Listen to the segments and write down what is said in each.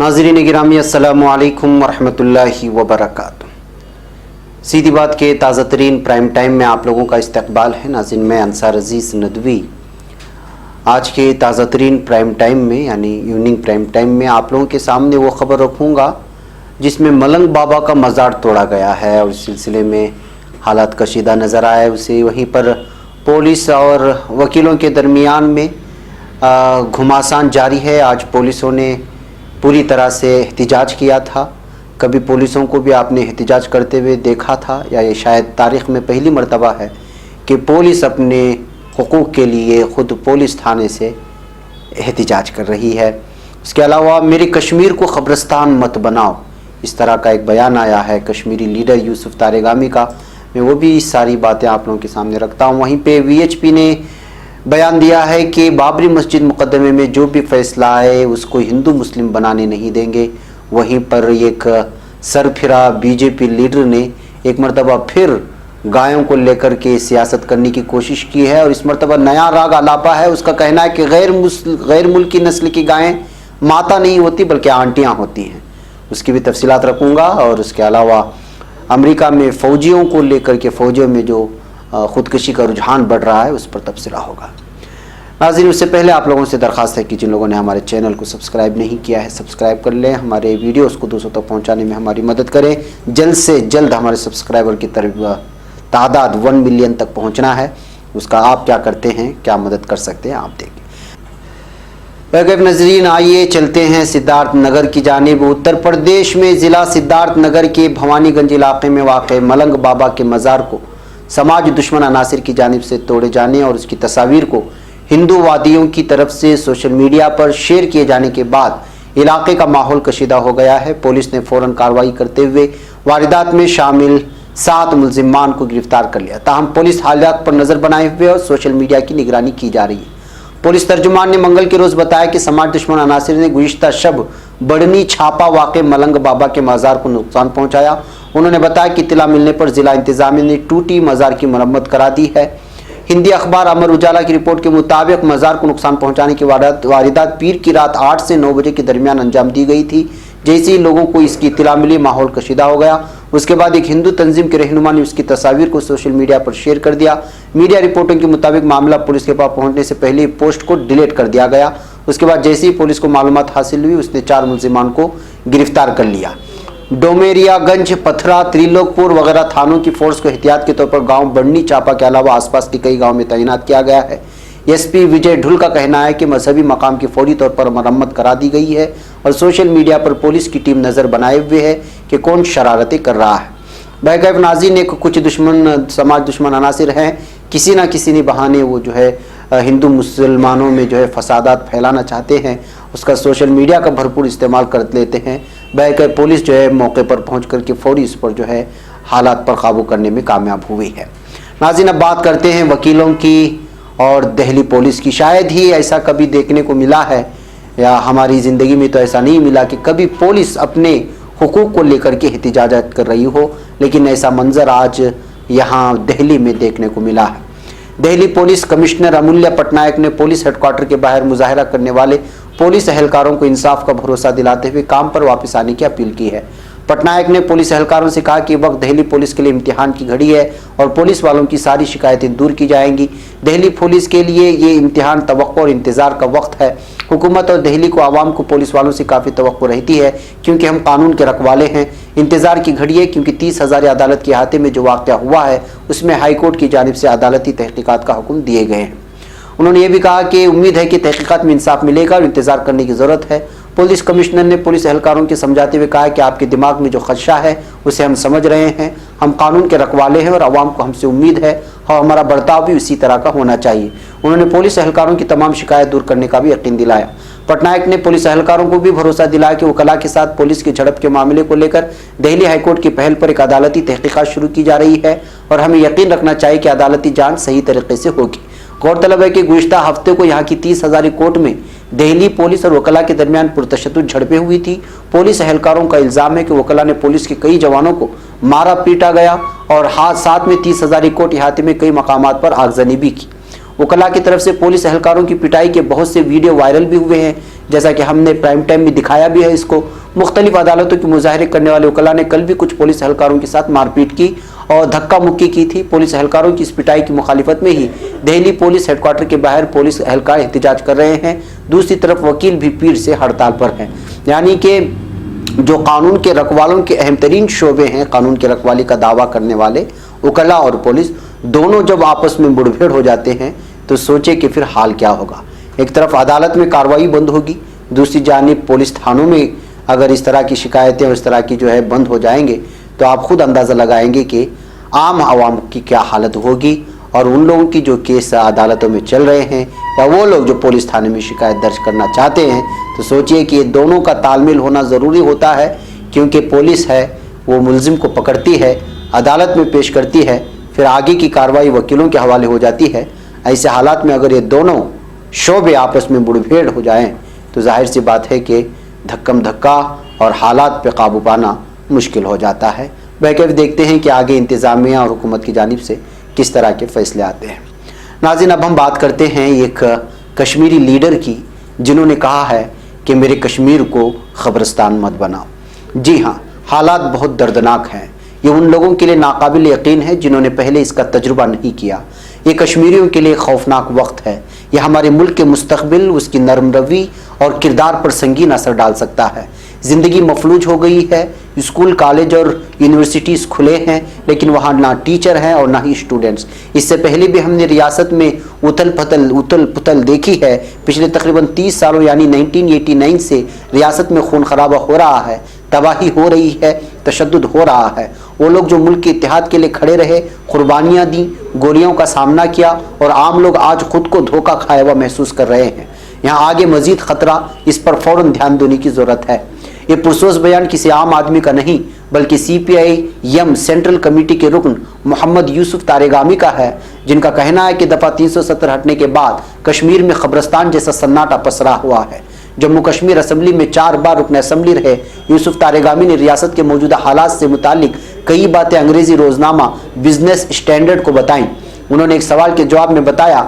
नाज़रीन गिरामी अस्सलामु अलैकुम वरहमतुल्लाहि वबरकातुहू। सीधी बात के ताज़ा तरीन प्राइम टाइम में आप लोगों का इस्तकबाल है। नाज़रीन मैं अंसार अजीज़ नदवी आज के ताज़ा तरीन प्राइम टाइम में यानी इवनिंग प्राइम टाइम में आप लोगों के सामने वो ख़बर रखूँगा जिसमें मलंग बाबा का मज़ार तोड़ा गया है और इस सिलसिले में हालात कशीदा नज़र आए उसे। वहीं पर पुलिस और वकीलों के दरमियान में घमासान जारी है। आज पुलिसों ने पूरी तरह से एहतिजाज किया था। कभी पुलिसों को भी आपने एहतिजाज करते हुए देखा था या ये शायद तारीख़ में पहली मर्तबा है कि पुलिस अपने हुकूक़ के लिए ख़ुद पुलिस थाने से एहतिजाज कर रही है। उसके अलावा मेरी कश्मीर को क़ब्रिस्तान मत बनाओ, इस तरह का एक बयान आया है कश्मीरी लीडर यूसुफ तारेगामी का। मैं वो भी सारी बातें आप लोगों के सामने रखता हूँ। वहीं पे VHP ने बयान दिया है कि बाबरी मस्जिद मुकदमे में जो भी फैसला आए उसको हिंदू मुस्लिम बनाने नहीं देंगे। वहीं पर एक सरफिरा BJP लीडर ने एक मरतबा फिर गायों को लेकर के सियासत करने की कोशिश की है और इस मरतबा नया राग अलापा है। उसका कहना है कि गैर मुल्की नस्ल की गायें माता नहीं होती बल्कि आंटियाँ होती हैं। उसकी भी तफसीलात रखूँगा। और उसके अलावा अमेरिका में फ़ौजियों को लेकर के फ़ौजियों में जो ख़ुदकशी का रुझान बढ़ रहा है उस पर तबसरा होगा। नाज़रीन उससे पहले आप लोगों से दरख्वास्त है कि जिन लोगों ने हमारे चैनल को सब्सक्राइब नहीं किया है सब्सक्राइब कर लें। हमारे वीडियोस को दूसरों तक पहुंचाने में हमारी मदद करें। जल्द से जल्द हमारे सब्सक्राइबर की तादाद 1 मिलियन तक पहुंचना है। उसका आप क्या करते हैं, क्या मदद कर सकते हैं, आप देखें। नाज़रीन आइए चलते हैं सिद्धार्थ नगर की जानिब। उत्तर प्रदेश में ज़िला सिद्धार्थ नगर के भवानीगंज इलाके में वाक़ मलंग बाबा के मज़ार को समाज दुश्मन अनासिर की जानिब से तोड़े जाने और उसकी तस्वीर को हिंदूवादियों की तरफ से सोशल मीडिया पर शेयर किए जाने के बाद इलाके का माहौल कशीदा हो गया है। पुलिस ने फ़ौरन कार्रवाई करते हुए वारदात में शामिल 7 मुलजिमान को गिरफ्तार कर लिया। ताहम पुलिस हालात पर नज़र बनाए हुए और सोशल मीडिया की निगरानी की जा रही है। पुलिस तर्जुमान ने मंगल के रोज़ बताया कि समाज दुश्मन अनासिर ने गुज़िश्ता शब बढ़नी छापा वाक़े मलंग बाबा के मज़ार को नुकसान पहुँचाया। उन्होंने बताया कि इत्तला मिलने पर ज़िला इंतज़ामिया ने टूटी मज़ार की मरम्मत करा दी है। हिंदी अखबार अमर उजाला की रिपोर्ट के मुताबिक मज़ार को नुकसान पहुंचाने की वारदात पीर की रात 8 से 9 बजे के दरमियान अंजाम दी गई थी। जैसे ही लोगों को इसकी इत्तला मिली माहौल कशीदा हो गया। उसके बाद एक हिंदू तंजीम के रहनुमा ने उसकी तस्वीर को सोशल मीडिया पर शेयर कर दिया। मीडिया रिपोर्टों के मुताबिक मामला पुलिस के पास पहुंचने से पहले पोस्ट को डिलीट कर दिया गया। उसके बाद जैसे ही पुलिस को मालूमात हासिल हुई उसने 4 मुलजिमान को गिरफ्तार कर लिया। डोमेरियागंज, पथरा, त्रिलोकपुर वगैरह थानों की फोर्स को एहतियात के तौर पर गांव बढ़नी चापा के अलावा आसपास के कई गांव में तैनात किया गया है। SP विजय ढुल का कहना है कि मजहबी मकाम की फौरी तौर पर मरम्मत करा दी गई है और सोशल मीडिया पर पुलिस की टीम नज़र बनाए हुए है कि कौन शरारतें कर रहा है। बैकअप नाज़रीन एक कुछ समाज दुश्मन अनासिर हैं, किसी ना किसी ने बहाने वो जो है हिंदू मुसलमानों में जो है फसादात फैलाना चाहते हैं, उसका सोशल मीडिया का भरपूर इस्तेमाल कर लेते हैं। बैकअप पुलिस जो है मौके पर पहुंच कर के फौरी इस पर जो है हालात पर काबू करने में कामयाब हुई है। नाज़रीन अब बात करते हैं वकीलों की और दिल्ली पुलिस की। शायद ही ऐसा कभी देखने को मिला है या हमारी ज़िंदगी में तो ऐसा नहीं मिला कि कभी पुलिस अपने हुकूक को लेकर के एहतिजाजात कर रही हो, लेकिन ऐसा मंजर आज यहाँ दिल्ली में देखने को मिला है। दिल्ली पुलिस कमिश्नर अमूल्य पटनायक ने पुलिस हेडक्वार्टर के बाहर मुजाहरा करने वाले पुलिस एहलकारों को इंसाफ का भरोसा दिलाते हुए काम पर वापस आने की अपील की है। पटनायक ने पुलिस एहलकारों से कहा कि वक्त दिल्ली पुलिस के लिए इम्तिहान की घड़ी है और पुलिस वालों की सारी शिकायतें दूर की जाएंगी। दिल्ली पुलिस के लिए ये इम्तिहान, तवक्को और इंतज़ार का वक्त है। हुकूमत और दिल्ली को आवाम को पुलिस वालों से काफ़ी तवक्को रहती है क्योंकि हम कानून के रखवाले हैं। इंतज़ार की घड़ी है क्योंकि 30,000 अदालत के अहाते में जो वाक़या हुआ है उसमें हाई कोर्ट की जानिब से अदालती तहकीकात का हुक्म दिए गए हैं। उन्होंने ये भी कहा कि उम्मीद है कि तहकीकात में इंसाफ मिलेगा और इंतज़ार करने की ज़रूरत है। पुलिस कमिश्नर ने पुलिस एहलकारों के समझाते हुए कहा कि आपके दिमाग में जो खदशा है उसे हम समझ रहे हैं। हम कानून के रखवाले हैं और आवाम को हमसे उम्मीद है और हमारा बर्ताव भी उसी तरह का होना चाहिए। उन्होंने पुलिस एहलकारों की तमाम शिकायत दूर करने का भी यकीन दिलाया। पटनायक ने पुलिस एहलकारों को भी भरोसा दिलाया कि वकला के साथ पुलिस की झड़प के मामले को लेकर दिल्ली हाईकोर्ट की पहल पर एक अदालती तहकीकात शुरू की जा रही है और हमें यकीन रखना चाहिए कि अदालती जांच सही तरीके से होगी। गौरतलब है कि गुज़िश्ता हफ्ते को यहाँ की 30,000 कोर्ट में दिल्ली पुलिस और वकला के दरमियान पुरतशद्दुद झड़पें हुई थी। पुलिस एहलकारों का इल्ज़ाम है कि वकला ने पुलिस के कई जवानों को मारा पीटा गया और साथ में 30,000 कोर्ट इहाते में कई मकामात पर आगजनी भी की। वकला की तरफ से पुलिस एहलकारों की पिटाई के बहुत से वीडियो वायरल भी हुए हैं जैसा कि हमने प्राइम टाइम में दिखाया भी है इसको। मुख्तलिफ अदालतों के मुजाहरे करने वाले वकला ने कल भी कुछ पुलिस एहलकारों के साथ मारपीट की और धक्का मुक्की की थी। पुलिस एहलकारों की इस पिटाई की मुखालिफत में ही दिल्ली पुलिस हेडक्वार्टर के बाहर पुलिस एहलकार एहतजाज कर रहे हैं। दूसरी तरफ वकील भी पीर से हड़ताल पर हैं। यानी कि जो कानून के रखवालों के अहम तरीन शोबे हैं, कानून की रखवाली का दावा करने वाले वकला और पुलिस, दोनों जब आपस में मुठभेड़ हो जाते हैं तो सोचे कि फिर हाल क्या होगा। एक तरफ अदालत में कार्रवाई बंद होगी, दूसरी जानिब पुलिस थानों में अगर इस तरह की शिकायतें और इस तरह की जो है बंद हो जाएंगे तो आप खुद अंदाज़ा लगाएंगे कि आम आवाम की क्या हालत होगी। और उन लोगों की जो केस अदालतों में चल रहे हैं या वो लोग जो पुलिस थाने में शिकायत दर्ज करना चाहते हैं, तो सोचिए कि ये दोनों का तालमेल होना ज़रूरी होता है, क्योंकि पुलिस है वो मुलजिम को पकड़ती है, अदालत में पेश करती है, फिर आगे की कार्रवाई वकीलों के हवाले हो जाती है। ऐसे हालात में अगर ये दोनों शोबे आपस में मुठभेड़ हो जाएं तो जाहिर सी बात है कि धक्कम धक्का और हालात पे काबू पाना मुश्किल हो जाता है। बहरकैफ देखते हैं कि आगे इंतज़ामिया और हुकूमत की जानिब से किस तरह के फैसले आते हैं। नाज़रीन, अब हम बात करते हैं एक कश्मीरी लीडर की, जिन्होंने कहा है कि मेरे कश्मीर को ख़बरस्तान मत बनाओ। जी हाँ, हालात बहुत दर्दनाक हैं। ये उन लोगों के लिए नाकाबिल यकीन है जिन्होंने पहले इसका तजुर्बा नहीं किया। ये कश्मीरियों के लिए खौफनाक वक्त है। यह हमारे मुल्क के मुस्तकबिल, उसकी नरम रवी और किरदार पर संगीन असर डाल सकता है। ज़िंदगी मफलूज हो गई है। स्कूल, कॉलेज और यूनिवर्सिटीज़ खुले हैं, लेकिन वहाँ ना टीचर हैं और ना ही स्टूडेंट्स। इससे पहले भी हमने रियासत में उथल पुथल देखी है। पिछले तकरीबन 30 सालों यानी 1989 से रियासत में खून खराबा हो रहा है, तबाही हो रही है, तशद्दुद हो रहा है। वो लोग जो मुल्क के इत्तेहाद के लिए खड़े रहे, कुर्बानियाँ दी, गोलियों का सामना किया, और आम लोग आज खुद को धोखा खाया हुआ महसूस कर रहे हैं। यहाँ आगे मजीद ख़तरा, इस पर फ़ौरन ध्यान देने की ज़रूरत है। ये पुरसोस बयान किसी आम आदमी का नहीं, बल्कि CPI-M सेंट्रल कमेटी के रुकन मोहम्मद यूसुफ तारेगामी का है, जिनका कहना है कि दफ़ा 370 हटने के बाद कश्मीर में क़ब्रस्तान जैसा सन्नाटा पसरा हुआ है। जम्मू कश्मीर असम्बली में 4 बार रुकन असम्बली रहे यूसुफ तारेगामी ने रियासत के मौजूदा हालात से मुतालिक कई बातें अंग्रेज़ी रोज़नामा बिजनेस स्टैंडर्ड को बताईं। उन्होंने एक सवाल के जवाब में बताया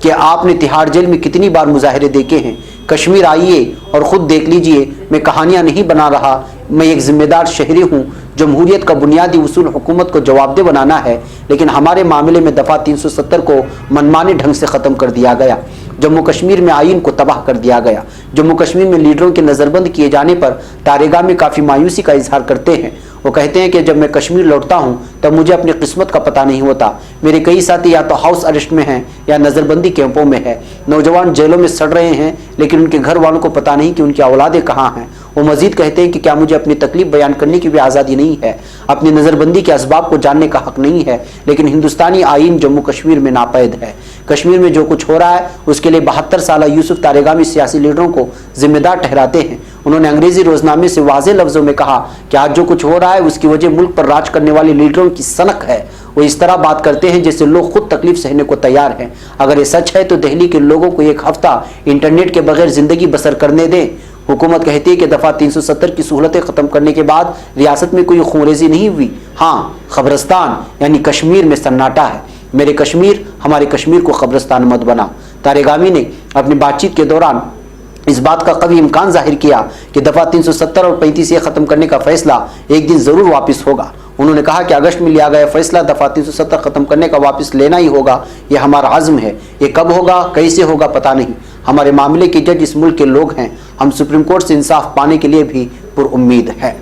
कि आपने तिहाड़ जेल में कितनी बार मुजाहरे देखे हैं। कश्मीर आइए और ख़ुद देख लीजिए। मैं कहानियाँ नहीं बना रहा, मैं एक ज़िम्मेदार शहरी हूँ। जमहूरियत का बुनियादी उसूल हुकूमत को जवाबदेह बनाना है, लेकिन हमारे मामले में दफ़ा 370 को मनमाने ढंग से ख़त्म कर दिया गया। जम्मू कश्मीर में आइन को तबाह कर दिया गया। जम्मू कश्मीर में लीडरों के नज़रबंद किए जाने पर तारेगामी काफ़ी मायूसी का इजहार करते हैं। वो कहते हैं कि जब मैं कश्मीर लौटता हूँ तब मुझे अपनी किस्मत का पता नहीं होता। मेरे कई साथी या तो हाउस अरेस्ट में हैं या नज़रबंदी कैंपों में है। नौजवान जेलों में सड़ रहे हैं, लेकिन उनके घर वालों को पता नहीं कि उनकी औलादें कहाँ हैं। वो मजीद कहते हैं कि क्या मुझे अपनी तकलीफ बयान करने की भी आज़ादी नहीं है, अपनी नज़रबंदी के असबाब को जानने का हक नहीं है, लेकिन हिंदुस्तानी आइन जम्मू कश्मीर में नापैद है। कश्मीर में जो कुछ हो रहा है उसके लिए 72 साल यूसुफ तारेगामी सियासी लीडरों को जिम्मेदार ठहराते हैं। उन्होंने अंग्रेजी रोजनामे से वाज़ेह लफ्ज़ों में कहा कि आज जो कुछ हो रहा है उसकी वजह मुल्क पर राज करने वाले लीडरों की सनक है। वो इस तरह बात करते हैं जैसे लोग खुद तकलीफ सहने को तैयार हैं। अगर ये सच है तो दिल्ली के लोगों को एक हफ्ता इंटरनेट के बगैर ज़िंदगी बसर करने दें। हुकूमत कहती है कि दफ़ा 370 की सहूलतें ख़त्म करने के बाद रियासत में कोई खूनरेजी नहीं हुई। हाँ, ख़बरस्तान यानी कश्मीर में सन्नाटा है। मेरे कश्मीर, हमारे कश्मीर को ख़बरस्तान मत बना। तारेगामी ने अपनी बातचीत के दौरान इस बात का कभी इम्कान जाहिर किया कि दफ़ा 370 और 35 ख़त्म करने का फैसला एक दिन ज़रूर वापस होगा। उन्होंने कहा कि अगस्त में लिया गया फैसला दफ़ा 370 ख़त्म करने का वापस लेना ही होगा। ये हमारा आज़म है। ये कब होगा, कैसे होगा, पता नहीं। हमारे मामले के जज इस मुल्क के लोग हैं। हम सुप्रीम कोर्ट से इंसाफ पाने के लिए भी पुरुम्मीद है।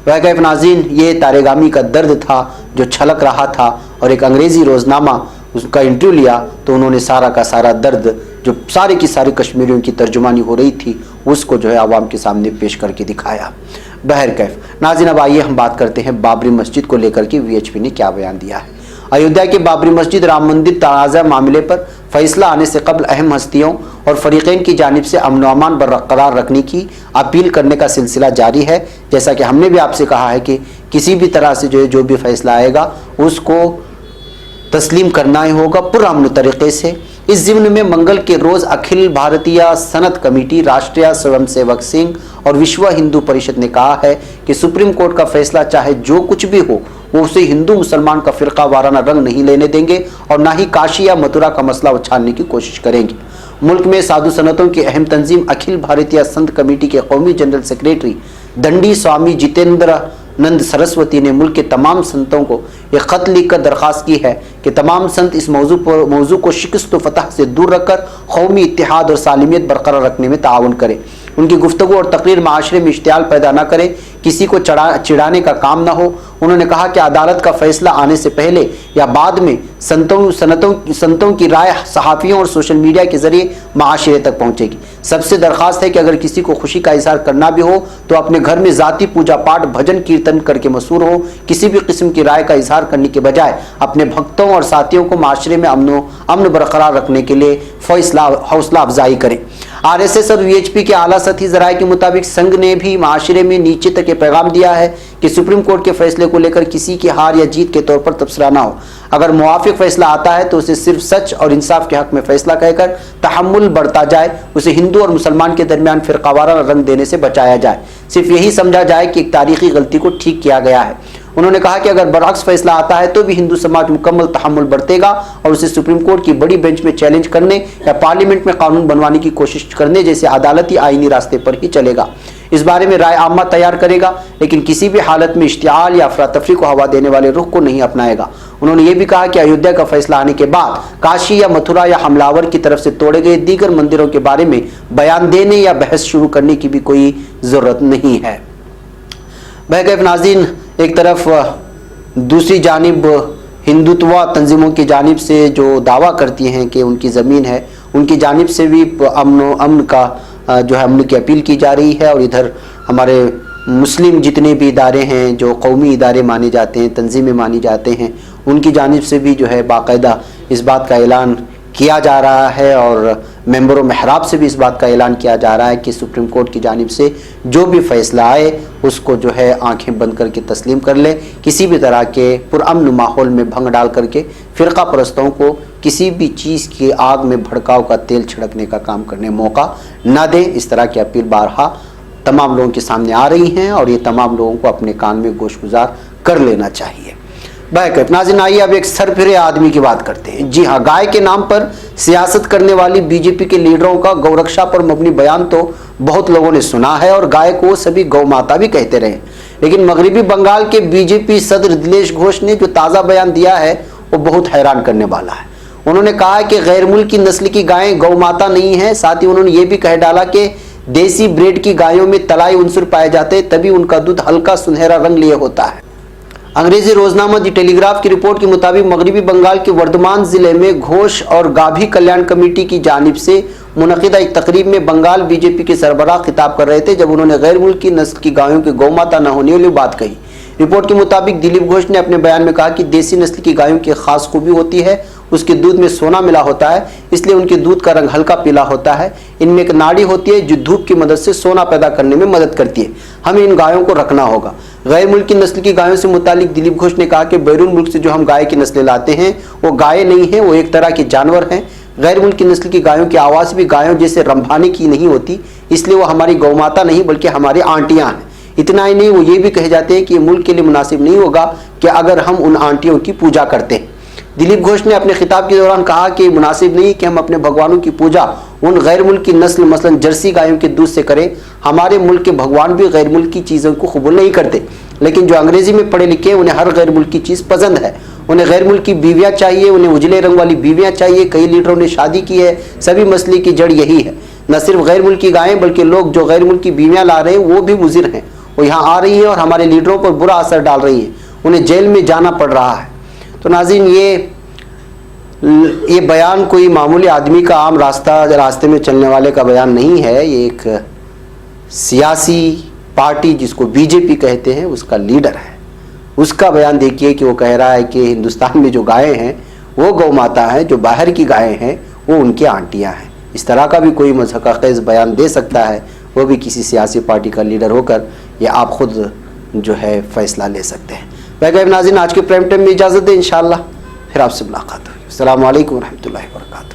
वह नाज़रीन, ये तारेगामी का दर्द था जो छलक रहा था, और एक अंग्रेज़ी रोज़नामा उसका इंटरव्यू लिया तो उन्होंने सारा का सारा दर्द जो सारे की सारी कश्मीरियों की तर्जुमानी हो रही थी उसको जो है आवाम के सामने पेश करके दिखाया। बहरकैफ नाज़रीन, अब आइए हम बात करते हैं बाबरी मस्जिद को लेकर के VHP ने क्या बयान दिया है। अयोध्या के बाबरी मस्जिद राम मंदिर तनाज़ा मामले पर फैसला आने से कबल अहम हस्तियों और फरीक़ैन की जानिब से अमन व अमान बरकरार रखने की अपील करने का सिलसिला जारी है। जैसा कि हमने भी आपसे कहा है कि किसी भी तरह से जो भी फैसला आएगा उसको तस्लीम करना ही होगा पुरअमन तरीक़े से। इस ज़िम्न में मंगल के रोज़ अखिल भारतीय सनत कमेटी, राष्ट्रीय स्वयंसेवक संघ और विश्व हिंदू परिषद ने कहा है कि सुप्रीम कोर्ट का फैसला चाहे जो कुछ भी हो वो उसे हिंदू मुसलमान का फ़िरका वाराना रंग नहीं लेने देंगे और ना ही काशी या मथुरा का मसला उछालने की कोशिश करेंगे। मुल्क में साधु सनतों की अहम तंजीम अखिल भारतीय संत कमेटी के कौमी जनरल सेक्रेटरी दंडी स्वामी जितेंद्र नंद सरस्वती ने मुल्क के तमाम संतों को एक खत लिखकर दरख्वास्त की है कि तमाम संत इस मौजू को शिकस्त व फतह से दूर रखकर कौमी इत्तेहाद और सालिमियत बरकरार रखने में ताउन करें। उनकी गुफ्तगू और तकरीर माशरे में इश्तियाल पैदा न करे, किसी को चिढ़ाने का काम न हो। उन्होंने कहा कि अदालत का फैसला आने से पहले या बाद में संतों की राय सहाफ़ियों और सोशल मीडिया के जरिए माशरे तक पहुँचेगी। सबसे दरख्वास्त है कि अगर किसी को खुशी का इजहार करना भी हो तो अपने घर में ज़ाती पूजा पाठ भजन कीर्तन करके मशहूर हो। किसी भी किस्म की राय का इजहार करने के बजाय अपने भक्तों और साथियों को माशरे में अमन बरकरार रखने के लिए हौसला अफजाई करें। RSS और VHP के आला सतही ज़राए के मुताबिक संघ ने भी माशरे में नीचे तक ये पैगाम दिया है कि सुप्रीम कोर्ट के फैसले को लेकर किसी की हार या जीत के तौर पर तबसरा ना हो। अगर मुआफिक फैसला आता है तो उसे सिर्फ सच और इंसाफ के हक में फैसला कहकर तहम्मुल बढ़ता जाए, उसे हिंदू और मुसलमान के दरमियान फिरकावाराना रंग देने से बचाया जाए। सिर्फ यही समझा जाए कि एक तारीखी गलती को ठीक किया गया है। उन्होंने कहा कि अगर बरअक्स फैसला आता है तो भी हिंदू समाज मुकम्मल तहम्मुल बरतेगा और उसे सुप्रीम कोर्ट की बड़ी बेंच में चैलेंज करने या पार्लियामेंट में कानून बनवाने की कोशिश करने जैसे अदालती आईनी रास्ते पर ही चलेगा। इस बारे में राय आम्मा तैयार करेगा, लेकिन किसी भी हालत में इश्तियाल या अफरा तफरी को हवा देने वाले रुख को नहीं अपनाएगा। उन्होंने ये भी कहा कि अयोध्या का फैसला आने के बाद काशी या मथुरा या हमलावर की तरफ से तोड़े गए दीगर मंदिरों के बारे में बयान देने या बहस शुरू करने की भी कोई ज़रूरत नहीं है। बहरकैफ नाज़रीन, एक तरफ दूसरी जानिब हिंदुत्व तंजीमों की जानिब से जो दावा करती हैं कि उनकी ज़मीन है, उनकी जानिब से भी अमन का जो है अमन की अपील की जा रही है। और इधर हमारे मुस्लिम जितने भी इदारे हैं जो कौमी इदारे माने जाते हैं, तंजीमें मानी जाते हैं, उनकी जानिब से भी जो है बाकायदा इस बात का ऐलान किया जा रहा है और मेंबरों महराब से भी इस बात का ऐलान किया जा रहा है कि सुप्रीम कोर्ट की जानिब से जो भी फैसला आए उसको जो है आंखें बंद करके तस्लीम कर ले। किसी भी तरह के पुरअमन माहौल में भंग डाल करके फ़िरका परस्तों को किसी भी चीज़ की आग में भड़काव का तेल छिड़कने का काम करने मौका न दें। इस तरह की अपील बारहा तमाम लोगों के सामने आ रही हैं और ये तमाम लोगों को अपने कान में गोशगुजार कर लेना चाहिए। बहरकैफ नाज़रीन, आइए अब एक सरफिरे आदमी की बात करते हैं। जी हाँ, गाय के नाम पर सियासत करने वाली बीजेपी के लीडरों का गौरक्षा पर मबनी बयान तो बहुत लोगों ने सुना है और गाय को सभी गौ माता भी कहते रहे, लेकिन मगरबी बंगाल के बीजेपी सदर दिलेश घोष ने जो ताज़ा बयान दिया है वो बहुत हैरान करने वाला है। उन्होंने कहा कि गैर मुल्की नस्ल की गायें गौ माता नहीं है। साथ ही उन्होंने ये भी कह डाला कि देसी ब्रीड की गायों में तलाई उनसुर पाए जाते हैं, तभी उनका दूध हल्का सुनहरा रंग लिए होता है। अंग्रेजी रोजनामा दी टेलीग्राफ की रिपोर्ट के मुताबिक मगरबी बंगाल के वर्धमान जिले में घोष और गाभी कल्याण कमेटी की जानिब से मुनक़िदा एक तकरीब में बंगाल बीजेपी के सरबराह खिताब कर रहे थे जब उन्होंने गैर मुल्की नस्ल की गायों की गौमाता न होने वाली बात कही। रिपोर्ट के मुताबिक दिलीप घोष ने अपने बयान में कहा कि देसी नस्ल की गायों की खास खूबी होती है, उसके दूध में सोना मिला होता है, इसलिए उनके दूध का रंग हल्का पीला होता है। इनमें एक नाड़ी होती है जो धूप की मदद से सोना पैदा करने में मदद करती है। हमें इन गायों को रखना होगा। गैर मुल्की नस्ल की गायों से मुतालिक दिलीप घोष ने कहा कि बैरून मुल्क से जो हम गाय की नस्लें लाते हैं वो गाय नहीं है, वो एक तरह के जानवर हैं। गैर मुल्की नस्ल की गायों की आवाज़ भी गायों जैसे रंभाने की नहीं होती, इसलिए वो हमारी गौमाता नहीं बल्कि हमारी आंटियाँ हैं। इतना ही नहीं, वो ये भी कहे जाते हैं कि ये मुल्क के लिए मुनासिब नहीं होगा कि अगर हम उन आंटियों की पूजा करते हैं। दिलीप घोष ने अपने खिताब के दौरान कहा कि मुनासिब नहीं कि हम अपने भगवानों की पूजा उन गैर मुल्की नस्ल मसलन जर्सी गायों के दूध से करें। हमारे मुल्क के भगवान भी गैर मुल्की चीज़ों को कबूल नहीं करते, लेकिन जो अंग्रेज़ी में पढ़े लिखे उन्हें हर गैर मुल्की चीज़ पसंद है। उन्हें गैर मुल्की बीवियाँ चाहिए, उन्हें उजले रंग वाली बीवियाँ चाहिए। कई लीडरों ने शादी की है। सभी मसले की जड़ यही है। न सिर्फ गैर मुल्की गायें बल्कि लोग जो गैर मुल्की बीवियाँ ला रहे हैं वो भी मुज़िर हैं। वो यहाँ आ रही हैं और हमारे लीडरों पर बुरा असर डाल रही हैं। उन्हें जेल में जाना पड़ रहा है। तो नाज़रीन, ये बयान कोई मामूली आदमी का आम रास्ते में चलने वाले का बयान नहीं है। ये एक सियासी पार्टी जिसको बीजेपी कहते हैं उसका लीडर है। उसका बयान देखिए कि वो कह रहा है कि हिंदुस्तान में जो गायें हैं वो गौ माता हैं, जो बाहर की गायें हैं वो उनकी आंटियां हैं। इस तरह का भी कोई मज़हक़ बयान दे सकता है, वो भी किसी सियासी पार्टी का लीडर होकर। ये आप खुद जो है फैसला ले सकते हैं। वैसे नाज़रीन, आज के प्राइम टाइम में इजाज़त दें, इंशाअल्लाह फिर आपसे मुलाकात होगी। अस्सलामु अलैकुम रहमतुल्लाहि व बरकातहू।